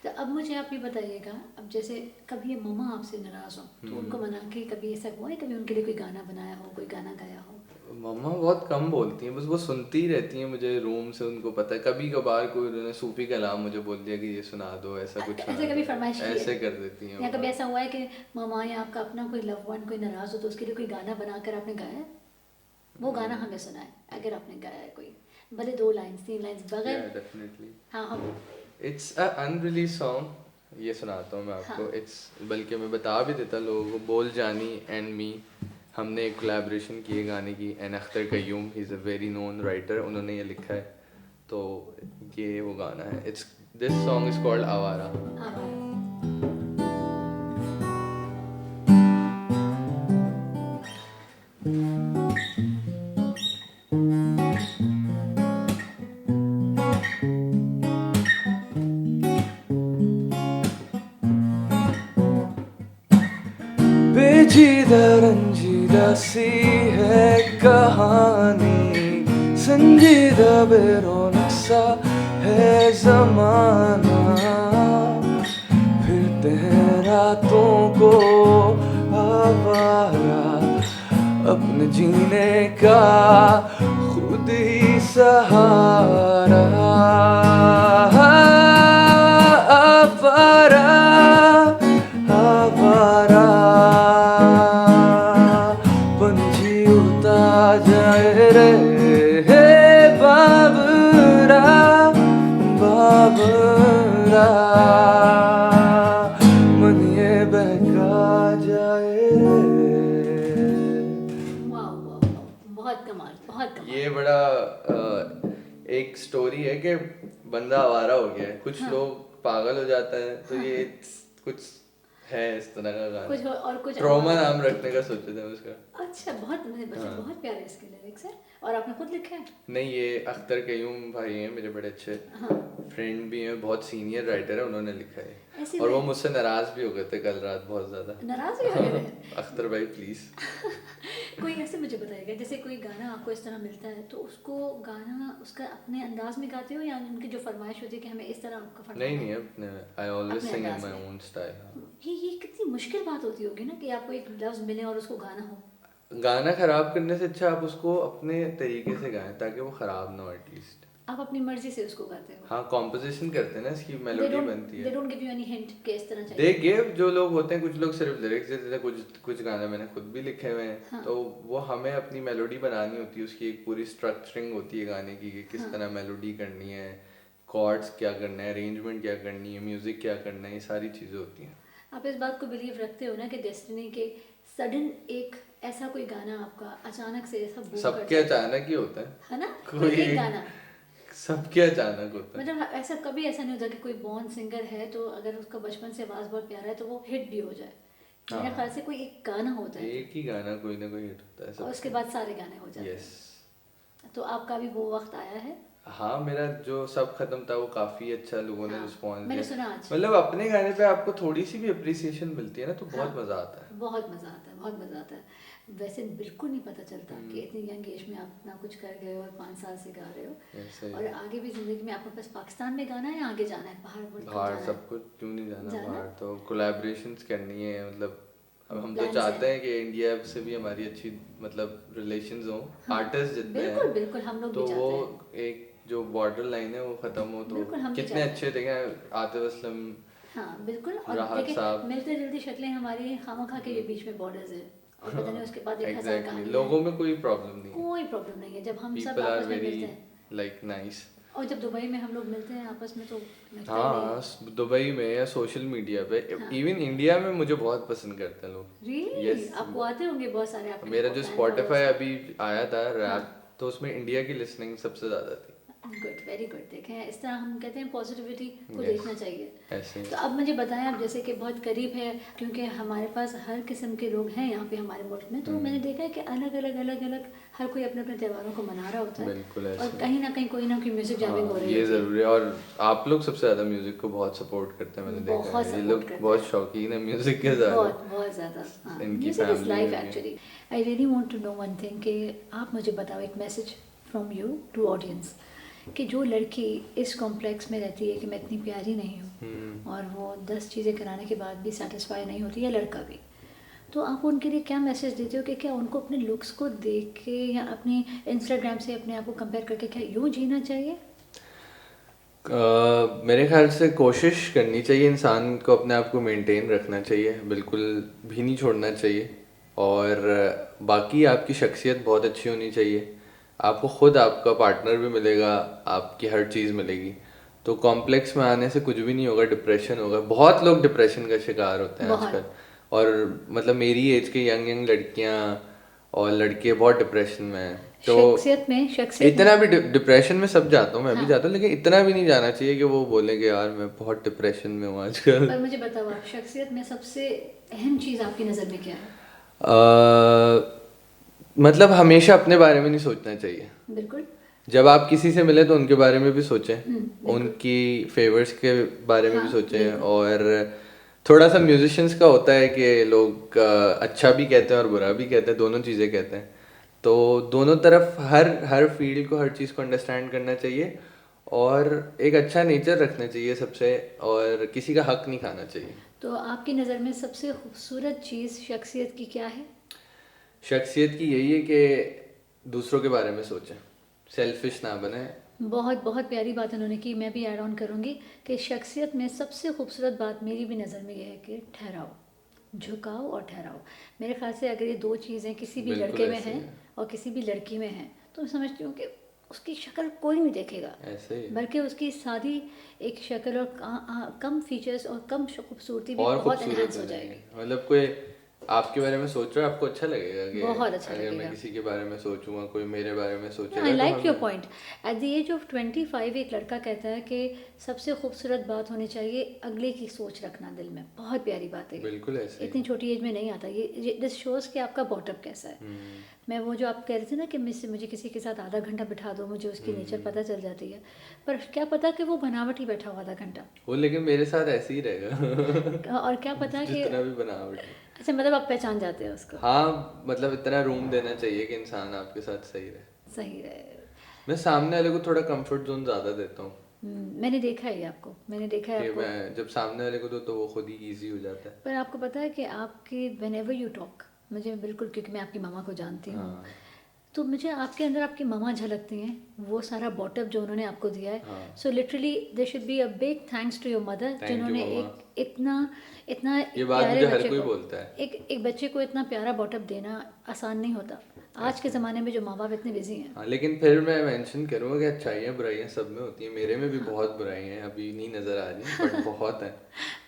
तो अब मुझे आप ये बताइएगा, अब जैसे कभी मम्मा आपसे नाराज़ हो तो उनको मना के कभी ऐसा हुआ है, कभी उनके लिए कोई गाना बनाया हो, कोई गाना गाया हो? मम्मा बहुत कम बोलती हैं, बस वो सुनती ही रहती हैं मुझे रूम से, उनको पता है। कभी कभार कोई उन्होंने सूफी कलाम मुझे बोल दिया कि ये सुना दो, ऐसा कुछ ऐसे सुना कभी दो, फरमाइश की है? ऐसे कर देती हैं या वो। कभी ऐसा हुआ है कि मामा या आपका अपना कोई लव वन कोई नाराज़ हो तो उसके लिए कोई गाना बनाकर आपने गाया है? वो गाना हमें सुनाए अगर आपने गाया है कोई, भले 2 लाइन्स 3 लाइन्स Yeah, बगैर। definitely. हाँ, हम It's a unreleased song, ये सुनाता हूँ मैं आपको। हाँ। इट्स बल्कि मैं बता भी देता लोगों को, बोल जानी एंड मी, हमने एक कोलैबोरेशन की है गाने की, and Akhtar Qayyum, he is a very known writer, उन्होंने ये लिखा है, तो ये वो गाना है। It's this song is called Awara. Awara. पेचीदा रंजीदा सी है कहानी, संजीदा बेरौनक सा है जमाना, फिरते हैं रातों को आवारा, अपने जीने का खुद ही सहारा, आवारा आवारा भरा मन ये बहका जाए। वाह वाह वाह, बहुत कमाल, बहुत कमाल। ये बड़ा एक स्टोरी है कि बंदा आवारा हो गया है, कुछ हाँ। लोग पागल हो जाते हैं, तो ये कुछ है इस तरह का कुछ गाना। और कुछ ट्रॉमा आवारा। नाम रखने का सोचे थे उसका। अच्छा, बहुत मुझे बच्चे हाँ। बहुत प्यारे इसके लिरिक्स है। और आपने खुद लिखे हैं? नहीं, ये अख्तर कयूम भाई हैं मेरे बड़े अच्छे हाँ। फ्रेंड भी हैं, बहुत सीनियर राइटर है, उन्होंने लिखा है। ऐसी और वो में मुझसे नाराज भी हो गए थे कल रात बहुत ज्यादा। नाराज भी हो गए थे? अख्तर भाई प्लीज। कोई ऐसे मुझे बताइएगा, जैसे कोई गाना आपको इस तरह मिलता है तो उसको गाना उसका अपने अंदाज में गाते हो या उनकी जो फरमाइश होती है कि हमें इस तरह आपका नहीं फरमाना नहीं, है? अपने आई ऑलवेज अपने सिंग इन अंदाज माय में। Own style. ये कितनी मुश्किल बात होती होगी ना कि आपको एक लफ्ज मिले और उसको गाना हो। गाना खराब करने से अच्छा आप उसको अपने तरीके से गाएं ताकि वो खराब ना हो एटलीस्ट। आप अपनी मर्जी से उसको गाते हो? हाँ, कॉम्पोजिशन करते हैं ना, इसकी मेलोडी बनती दे है। Don't give you any hint कि इस तरह दे चाहिए? गिव, जो लोग होते हैं, कुछ लोग सिर्फ लिरिक्स देते थे, कुछ कुछ गाने मैंने खुद भी लिखे हुए हैं। हाँ। तो वो हमें अपनी मेलोडी बनानी होती है, उसकी एक पूरी स्ट्रक्चरिंग होती है गाने की कि किस हाँ। तरह मेलोडी करनी है, कॉर्ड्स क्या करना है, अरेंजमेंट क्या करनी है, म्यूजिक क्या करना है, ये सारी चीज़ें होती हैं। आप इस बात को बिलीव रखते हो ना कि डेस्टिनी के सडन एक ऐसा कोई गाना आपका अचानक से ऐसा बूम कर सबके जाता अचानक ही होता है ना? कोई कोई एक गाना, सबके अचानक होता है। मतलब ऐसा कभी ऐसा नहीं होता कि कोई बॉर्न सिंगर है तो अगर उसका बचपन से आवाज़ बहुत प्यारा है तो वो हिट भी हो जाए। मेरे हाँ। ख्याल से कोई एक गाना होता है एक ही गाना कोई ना कोई हिट होता है और उसके सबके। बाद सारे गाने हो जाते यस। हैं। तो आपका भी वो वक्त आया है? हाँ, मेरा जो सब खत्म था वो काफी अच्छा लोगों ने हाँ, रिस्पॉन्स मैंने दिया। सुना आज। मतलब अपने गाने पे आपको थोड़ी सी भी अप्रिसिएशन मिलती है ना तो बहुत हाँ, मजा आता है। बहुत मज़ा आता है, बहुत मज़ा आता है। वैसे बिल्कुल नहीं पता चलता कि इतनी यंग एज में आप इतना कुछ कर गए हो और 5 साल से गा रहे हो। ऐसे और आगे भी ज़िंदगी में आपको बस पाकिस्तान में गाना है या आगे जाना है, बाहर मुल्क बाहर जाना है? सब कुछ क्यों नहीं जाना, जाना? बाहर तो कोलैबोरेशंस करनी है। मतलब अब हम तो प्लान्स चाहते हैं? हैं कि इंडिया से भी हमारी अच्छी मतलब रिलेशंस हों, हाँ, आर्टिस्ट जितने बिल्कुल हैं। बिल्कुल हम लोग तो भी वो चाहते हैं। एक जो बॉर्डर लाइन है वो खत्म हो तो बिल्कुल हम भी कितने चाहते अच्छे देखें, आतिफ असलम, हाँ बिल्कुल। और राहत देखिए साहब। मिलते जुलती शक्लें हमारी खामखा के बीच में बॉर्डर्स है और पता नहीं उसके बाद 1,000 एग्जैक्टली, कहानियाँ लोगों हैं। में कोई प्रॉब्लम नहीं है। कोई प्रॉब्लम नहीं है जब हम सब पीपल आर आपस में वेरी मिलते हैं। Like nice. और जब दुबई में हम लोग मिलते हैं आपस में तो लगता ही हाँ, नहीं। दुबई में या सोशल मीडिया पे, हाँ। इवन इंडिया में मुझे बहुत पसंद करते हैं लोग। रियली? यस। आपको आते होंगे बहुत सारे आपके मेरा जो फैन स्पॉटिफाई फॉलोअर्स? अभी आया था हाँ। रैप, तो उसमें इंडिया की लिसनिंग सबसे ज्यादा थी। Good, very good. देखें इस तरह हम कहते हैं पॉजिटिविटी को Yes. देखना चाहिए। ऐसे ही। तो अब मुझे बताएं, आप जैसे कि बहुत करीब है क्योंकि हमारे पास हर किस्म के लोग हैं यहाँ पे हमारे मुल्क में, तो मैंने देखा है कि अलग अलग हर कोई अपने अपने त्योहारों को मना रहा होता है। बिल्कुल और ऐसे। कहीं ना कहीं कोई ना कोई म्यूजिक जैमिंग हो हाँ, रही ये होती है। जरूरी है। और आप लोग सबसे ज्यादा म्यूजिक को बहुत सपोर्ट करते हैं, मैंने देखा बहुत है। ये सपोर्ट लोग करते बहुत हैं। शौकीन है म्यूजिक के ज्यादा। बहुत बहुत ज़्यादा। हाँ, इनकी म्यूजिक इज़ फैमिली लाइफ में भी। Actually. I really want to know one thing कि आप मुझे बताओ एक message from you to audience कि जो लड़की इस कॉम्प्लेक्स में रहती है कि मैं इतनी प्यारी नहीं हूँ और वो 10 चीज़ें कराने के बाद भी सेटिस्फाई नहीं होती, या लड़का भी, तो आप उनके लिए क्या मैसेज देते हो कि क्या उनको अपने लुक्स को देख के या अपनी इंस्टाग्राम से अपने आप को कंपेयर करके क्या यूँ जीना चाहिए? मेरे ख्याल से कोशिश करनी चाहिए, इंसान को अपने आप को मेंटेन रखना चाहिए, बिल्कुल भी नहीं छोड़ना चाहिए। और बाकी आपकी शख्सियत बहुत अच्छी होनी चाहिए, आपको खुद आपका पार्टनर भी मिलेगा, आपकी हर चीज़ मिलेगी। तो कॉम्प्लेक्स में आने से कुछ भी नहीं होगा, डिप्रेशन होगा। बहुत लोग डिप्रेशन का शिकार होते हैं बहुत। आजकल। और मतलब मेरी एज के यंग यंग लड़कियां और लड़के बहुत डिप्रेशन में हैं। तो शख्सियत इतना में भी डिप्रेशन में सब जाता हूँ, मैं भी हाँ। जाता हूँ, लेकिन इतना भी नहीं जाना चाहिए कि वो बोले कि यार मैं बहुत डिप्रेशन में हूँ आजकल। पर मुझे बताओ आप शख्सियत में सबसे अहम चीज़ आपकी नज़र में क्या है? मतलब हमेशा अपने बारे में नहीं सोचना चाहिए। बिल्कुल। जब आप किसी से मिले तो उनके बारे में भी सोचें, बिल्कुल। उनकी फेवर्स के बारे में भी हाँ, सोचें। बिल्कुल। और थोड़ा सा म्यूजिशियंस का होता है कि लोग अच्छा भी कहते हैं और बुरा भी कहते हैं, दोनों चीज़ें कहते हैं। तो दोनों तरफ हर फील्ड को, हर चीज़ को अंडरस्टैंड करना चाहिए और एक अच्छा नेचर रखना चाहिए सबसे, और किसी का हक नहीं खाना चाहिए। तो आपकी नज़र में सबसे खूबसूरत चीज़ शख्सियत की क्या है? शख्सियत की यही है कि दूसरों के बारे में सोचें, सेल्फिश ना बने। बहुत बहुत प्यारी बात उन्होंने की। मैं भी ऐड ऑन करूँगी कि शख्सियत में सबसे खूबसूरत बात मेरी भी नज़र में यह है कि ठहराव, झुकाव और ठहराव। मेरे ख्याल से अगर ये 2 चीज़ें किसी भी बिल्कुल लड़के में ऐसे हैं है। और किसी भी लड़की में हैं तो मैं समझती हूँ कि उसकी शक्ल कोई नहीं देखेगा, ऐसे ही बल्कि उसकी सादी एक शक्ल और कम फीचर्स और कम खूबसूरती भी और बहुत खूबसूरत एनहांस हो हो जाएंगे। जाएगी। मतलब कोई आपके बारे में सोच रहा है, आपको अच्छा लगेगा कि बहुत अच्छा अगर मैं लगेगा। किसी के बारे में सोचूंगा, कोई मेरे बारे में आई सोचेगा तो लाइक योर हमें point. At the age of 25 एक लड़का कहता है कि सबसे खूबसूरत बात होनी चाहिए अगले की सोच रखना दिल में। बहुत प्यारी बात है ये। बिल्कुल ऐसे ही। इतनी छोटी एज में नहीं आता ये दिस शोज़ कि आपका बॉटम कैसा है। मैं वो जो आप कह रहे थे ना कि मुझे किसी के साथ आधा घंटा बिठा दो, मुझे उसकी नेचर पता चल जाती है, पर क्या पता कि वो बनावट ही बैठा हुआ आधा घंटा। वो लेकिन मेरे साथ ऐसे ही रहेगा और क्या पता कि जितना भी बनावट है। अच्छा, मतलब आप पहचान जाते हैं उसको। हाँ, मतलब इतना रूम देना चाहिए कि इंसान आपके साथ सही रहे। सही रहे। मैं सामने वाले को थोड़ा कंफर्ट जोन ज़्यादा देता हूँ मैंने देखा है ये आपको, मैंने देखा है कि आपको। मैं जब सामने वाले को दो तो वो खुद ही इजी हो जाता है। पर आपको पता है कि आपके वेन एवर यू टॉक, मुझे बिल्कुल, क्योंकि मैं आपकी मामा को जानती हूँ, हाँ तो मुझे आपके अंदर आपकी मामा झलकती हैं, वो सारा बॉटअप जो उन्होंने आपको दिया है। हाँ, so literally there should be a big thanks to your मदर, थैंक यू जिन्होंने मम्मा। एक इतना इतना ये एक बात प्यारे मुझे हर बच्चे कोई को, बोलता है। एक बच्चे को इतना प्यारा बॉटअप देना आसान नहीं होता आज के ऐसे ज़माने में, जो माँ बाप इतने बिजी हैं। हाँ, लेकिन फिर मैं मेंशन करूँगा कि अच्छाइयाँ बुराइयाँ सब में होती हैं। मेरे में भी हाँ। बहुत बुराइयाँ हैं, अभी नहीं नज़र आ रही बट बहुत हैं।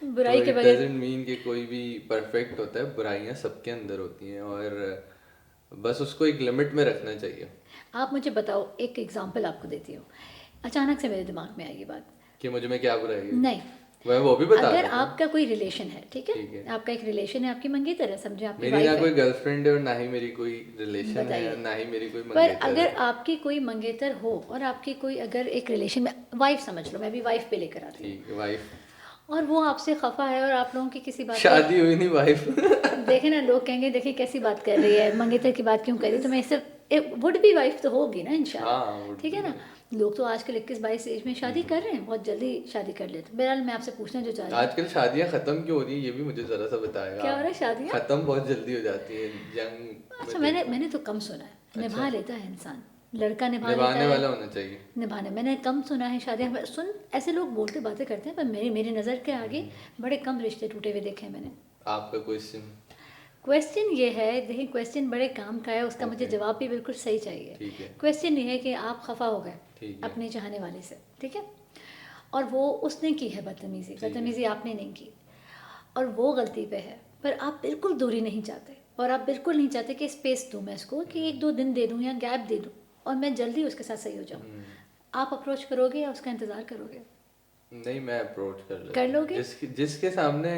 तो बुराई के इट बगैर। डजंट मीन कि कोई भी परफेक्ट होता है, बुराइयाँ सबके अंदर होती हैं और बस उसको एक लिमिट में रखना चाहिए। आप मुझे बताओ, एक एग्जांपल आपको देती हूँ, अचानक से मेरे दिमाग में आई ये बात। कि मुझे में क्या बुराई है, नहीं, मैं वो भी बता अगर देता हूँ। आपका कोई रिलेशन है, ठीक है, ठीक है। आपका एक रिलेशन है, आपकी मंगेतर है, समझे आपकी मेरी ना वाइफ है, कोई गर्लफ्रेंड है और ना ही मेरी कोई रिलेशन है, बताइए। ना ही मेरी कोई पर मंगेतर अगर है। आपकी कोई मंगेतर हो और आपकी कोई अगर एक रिलेशन में, वाइफ समझ लो, मैं भी वाइफ पे लेकर आती हूँ, ठीक है, वाइफ। और वो आपसे खफा है और आप लोगों की किसी बात पे, शादी हुई नहीं वाइफ देखे ना, लोग कहेंगे देखिए कैसी बात कर रही है, मंगेतर की बात क्यों कर रही है, तो मैं इससे वुड बी वाइफ तो होगी ना इंशाल्लाह, हाँ would ठीक है be। ना। लोग तो आजकल 21-22 एज में शादी कर रहे हैं, बहुत जल्दी शादी कर लेते हैं। बहरहाल मैं आपसे पूछना जो चाह रही हूँ, आजकल शादियां खत्म क्यों हो रही है ये भी मुझे जरा सा बताएगा क्या हो रहा आप। है शादियाँ? खत्म बहुत जल्दी हो जाती है, यंग अच्छा, में मैंने देखता हूँ। मैंने तो कम सुना है, अच्छा, निभा लेता है इंसान, लड़का निभा लेता निभाने है। वाला होना चाहिए। निभाने मैंने कम सुना है शादियाँ, सुन ऐसे लोग बोलते बातें करते हैं, पर मेरी नज़र के आगे बड़े कम रिश्ते टूटे हुए देखे हैं मैंने। आपका क्वेश्चन। क्वेश्चन ये है, देखिए क्वेश्चन बड़े काम का है, उसका मुझे ओके, जवाब भी बिल्कुल सही चाहिए। ठीक है। क्वेश्चन ये है कि आप खफा हो गए ठीक है। अपने चाहने वाले से, ठीक है, और वो उसने की है बदतमीज़ी, ठीक है। बदतमीज़ी आपने नहीं की, और वो गलती पे है, पर आप बिल्कुल दूरी नहीं चाहते, और आप बिल्कुल नहीं चाहते कि स्पेस दूँ मैं इसको, कि 1-2 दिन दे दूँ या गैप दे दूँ और मैं जल्दी उसके साथ सही हो जाऊँ। आप अप्रोच करोगे या उसका इंतज़ार करोगे? नहीं, मैं अप्रोच कर कर लेता हूँ। लोगे? जिसके सामने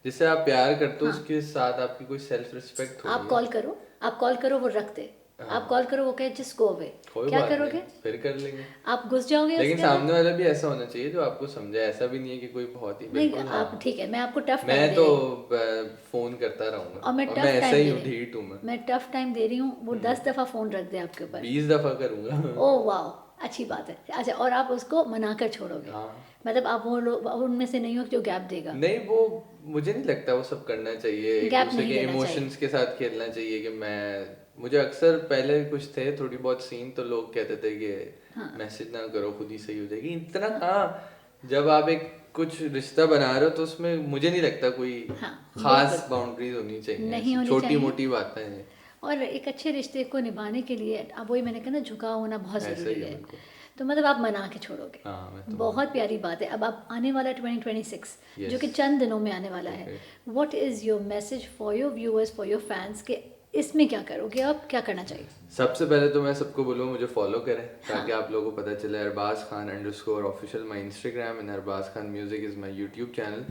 जिससे आप प्यार करते हो हाँ। उसके साथ आपकी कोई सेल्फ रिस्पेक्ट थोड़ी आप है। कॉल करो, वो रख दे। हाँ, आप कॉल करो, वो कहे जस्ट गो अवे। कोई क्या बात नहीं, करोगे? फिर कर लेंगे। आप घुस जाओगे लेकिन उसके अंदर? सामने वाला भी ऐसा होना चाहिए जो आपको समझे, ऐसा भी नहीं है कि कोई बहुत ही नहीं, बिल्कुल। हाँ, आप ठीक है, मैं आपको टफ टाइम मैं दे तो रही हूँ, फोन करता रहूंगा और मैं और मैं टफ ऐसा टाइम ही दे हूँ, रही हूँ, ढीठ हूँ मैं। मैं टफ टाइम दे रही हूँ, वो 10 दफ़ा फ़ोन रख दे आपके ऊपर। 20 दफा करूंगा ओह वाह, अच्छी बात है। अच्छा, और आप उसको मना कर छोड़ोगे, हाँ, मतलब आप वो लोग उनमें से नहीं हो जो गैप देगा। नहीं वो मुझे नहीं लगता वो सब करना चाहिए, एक गैप दूसरे नहीं के देना चाहिए। इमोशंस के साथ खेलना चाहिए कि मैं मुझे अक्सर पहले कुछ थे थोड़ी बहुत सीन तो लोग कहते थे कि हाँ। मैसेज ना करो खुद ही सही हो जाएगी, इतना कहाँ। जब आप एक कुछ रिश्ता बना रहे हो तो उसमें मुझे नहीं लगता कोई हाँ, बिल्कुल खास बाउंड्रीज होनी चाहिए, नहीं ऐसी होनी छोटी चाहिए। मोटी बातें हैं। और एक अच्छे रिश्ते को निभाने के लिए, अब वही मैंने कहा ना, झुकाव होना बहुत ऐसा ज़रूरी ही है है। बिल्कुल। तो मतलब आप मना के छोड़ोगे। हाँ, मैं तो बहुत प्यारी बात है। अब आप आने वाला 2026 जो कि यस। चंद दिनों में आने वाला है, okay, what is your message for your viewers, for your fans, के इसमें क्या करोगे आप, क्या करना चाहिए? सबसे पहले तो मैं सबको बोलूँ मुझे फॉलो करें ताकि हाँ। आप लोगों को पता चले। Arbaz Khan _official my Instagram and Arbaz Khan music is my YouTube channel,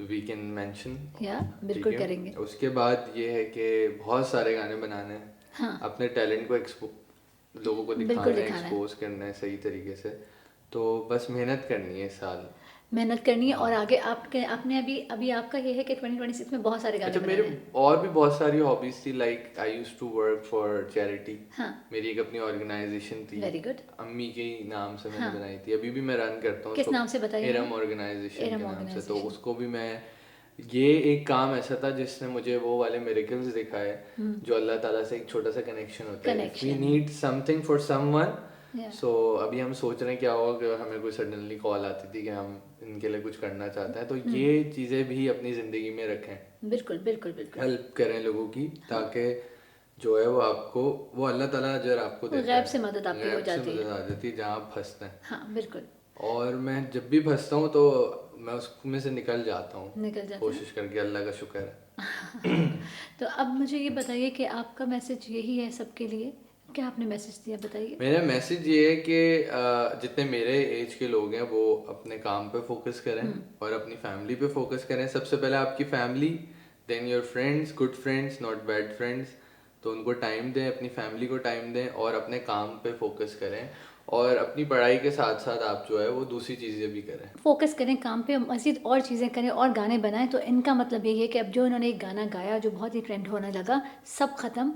we can mention. या ठीक बिल्कुल है, करेंगे। उसके बाद ये है कि बहुत सारे गाने बनाने हैं, हाँ, अपने टैलेंट को लोगों को बिल्कुल दिखाना है, दिखाना है, एक्सपोज करना है सही तरीके से। तो बस मेहनत करनी है इस साल। मेहनत करनी है, हाँ, और आगे आपके आपने अभी अभी आपका ये है कि 2026 में बहुत सारे गाने अच्छा मेरे बनाने हैं। और भी बहुत सारी हॉबीज थी, like I used to work for charity. हाँ, मेरी एक अपनी ऑर्गेनाइजेशन थी, वेरी गुड। अम्मी के नाम से मैंने हाँ, बनाई थी, अभी भी मैं रन करता हूँ किस उसको, नाम से बताइए एरम हमें? ऑर्गेनाइजेशन के एरम नाम से। तो ऑर्गेनाइजेशन। उसको भी मैं, ये एक काम ऐसा था जिसने मुझे वो वाले मिरेकल्स दिखाए जो अल्लाह ताला से एक छोटा सा कनेक्शन होता है, if we connection, need something for someone. या सो अभी हम सोच रहे हैं क्या होगा कि हमें कोई सडनली कॉल आती थी कि हम इनके लिए कुछ करना चाहते हैं, तो ये चीज़ें भी अपनी ज़िंदगी में रखें, बिल्कुल बिल्कुल बिल्कुल। हेल्प करें लोगों की, ताकि जो है वो आपको, वो अल्लाह ताला जो है आपको देता गैब है, से मदद आपकी हो गैब से जाती है। मदद आ जाती है जहाँ आप फंसते हैं। हाँ बिल्कुल, और मैं जब भी फंसता हूँ तो मैं उसमें से निकल जाता हूँ, निकल जाते हैं। कोशिश करके, अल्लाह का शुक्र है। तो अब मुझे ये बताइए कि आपका मैसेज यही है सबके लिए, क्या आपने मैसेज दिया बताइए। मेरा मैसेज ये है कि जितने मेरे एज के लोग हैं वो अपने काम पे फोकस करें और अपनी फैमिली पे फोकस करें। सबसे पहले आपकी family, then your friends, good friends not bad friends. तो उनको टाइम दें, अपनी फैमिली को टाइम दें और अपने काम पे फोकस करें। और अपनी पढ़ाई के साथ साथ आप जो है वो दूसरी चीज़ें भी करें। फोकस करें काम पे, मज़ीद और चीज़ें करें और गाने बनाएं। तो इनका मतलब यही है कि अब जो इन्होंने एक गाना गाया जो बहुत ही ट्रेंड होने लगा, सब ख़त्म।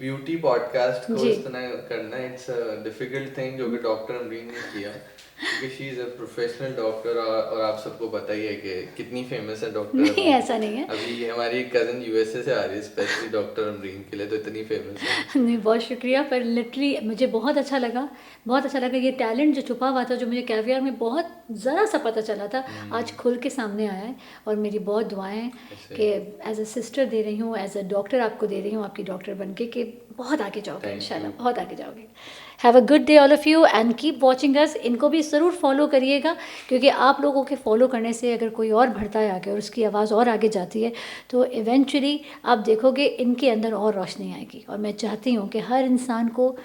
ब्यूटी पॉडकास्ट को जी इस तरह करना, इट्स अ डिफिकल्ट थिंग जो कि डॉक्टर अमरीन ने किया, क्योंकि she is a professional doctor. और आप सबको पता ही है कि कितनी फेमस है डॉक्टर नहीं अमरीन। ऐसा नहीं है। अभी हमारी कज़न यूएसए से आ रही है स्पेशली डॉक्टर अमरीन के लिए, तो इतनी फेमस है। नहीं बहुत शुक्रिया, पर लिटरली मुझे बहुत अच्छा लगा, बहुत अच्छा लगा। ये टैलेंट जो छुपा हुआ था, जो मुझे कैवियर में बहुत ज़रा सा पता चला था, आज खुल के सामने आया है। और मेरी बहुत दुआएं हैं ऐसे कि एज अ सिस्टर दे रही हूँ, एज अ डॉक्टर आपको दे रही हूँ, आपकी डॉक्टर बन के, कि बहुत आगे जाओगे थैंक इंशाल्लाह, यू। बहुत आगे जाओगे। Have a good day all of you and keep watching us. इनको भी ज़रूर फॉलो करिएगा, क्योंकि आप लोगों के फॉलो करने से अगर कोई और बढ़ता है आगे और उसकी आवाज़ और आगे जाती है, तो इवेंचुअली आप देखोगे इनके अंदर और रोशनी आएगी। और मैं चाहती हूँ कि हर इंसान को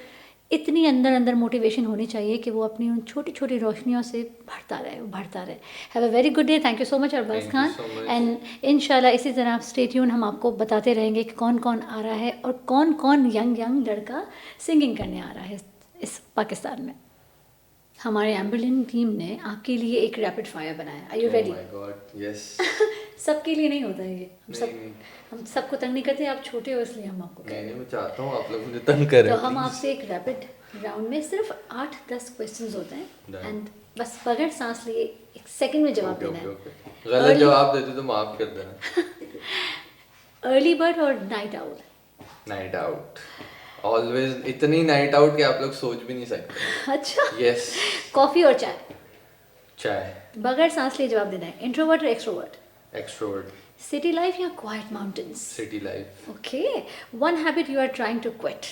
इतनी अंदर अंदर मोटिवेशन होनी चाहिए कि वो अपनी उन छोटी छोटी रोशनियों से भरता रहे, वो भरता रहे। Have a very good day, thank you so much Arbaz thank you Khan. So much. And इंशाल्लाह इसी तरह आप स्टे ट्यून, हम आपको बताते रहेंगे कि कौन कौन आ रहा है और कौन कौन यंग यंग लड़का सिंगिंग करने आ रहा है इस पाकिस्तान में। हमारे एम्बुलेंस टीम ने आपके लिए एक रैपिड फायर बनाया, are you oh ready? My God, yes. सबके लिए नहीं होता है ये, नहीं नहीं हम सबको तंग नहीं करते, आप छोटे हो इसलिए हम आपको कह रहे नहीं, हैं। मैं चाहता हूँ आप लोग मुझे तंग करें तो हम प्लीज। आपसे एक रैपिड राउंड में सिर्फ 8-10 क्वेश्चंस होते हैं Done. एंड बस बगैर सांस लिए एक सेकंड में जवाब ओके देना ओके है। ओके, गलत Early- जवाब देते तो माफ कर देना। अर्ली बर्ड और night owl? Night out, always इतनी नाइट आउट कि आप लोग सोच भी नहीं सकते। अच्छा, यस। कॉफी और चाय? चाय। बगैर सांस लिए जवाब देना है। इंट्रोवर्ट और एक्सट्रोवर्ट? एक्सट्रोवर्ट। सिटी लाइफ या quiet mountains? City life. Okay, one habit you are trying to quit?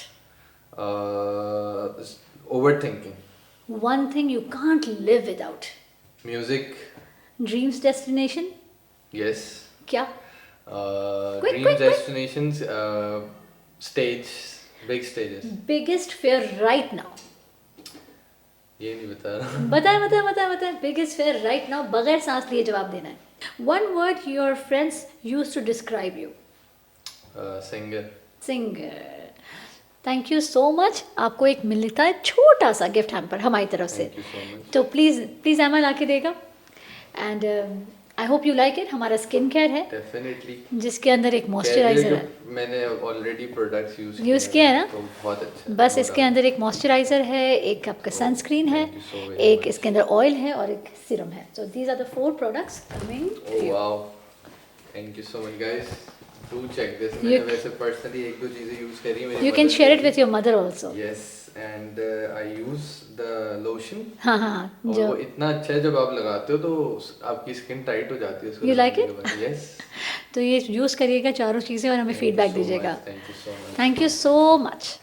Overthinking. One thing you can't live without? Music. Dreams destination? Yes. क्या? Quick, dream quick, quick. Destinations, stage, big stages. Biggest fear right now? ये नहीं बता रहा। बताएं बताएं बताएं बताएं, biggest fear right now, बगैर सांस लिए जवाब देना है। One word your friends use to describe you? Singer. Singer. Thank you so much. आपको एक मिलता है छोटा सा गिफ्ट हैम्पर हमारी तरफ से, थैंक यू सो मच। तो प्लीज़ प्लीज़ एमएल आके देगा। And I hope you like it. हमारा स्किन केयर है डेफिनेटली। जिसके अंदर एक मॉइस्चराइज़र है, मैंने ऑलरेडी प्रोडक्ट्स यूज़ किया है ना, तो बहुत अच्छा। बस इसके अंदर एक मॉइस्चराइज़र है, एक आपका सनस्क्रीन है, thank you so very एक much. इसके अंदर ऑयल है और एक सीरम है। So these are the 4 products coming to oh you. Wow, thank you so much guys, do check this. You- मैंने वैसे पर्सनली एक दो चीजें यूज करी हैं, you can share it with your mother also. Yes, and I use the lotion. हाँ हाँ हाँ, और जो वो इतना अच्छा है, जब आप लगाते हो तो आपकी स्किन टाइट हो जाती है उसको You like लगाने के बाद। यस। तो ये यूज़ करिएगा चारों चीज़ें और हमें फीडबैक दीजिएगा। Thank you so much. Thank you so much.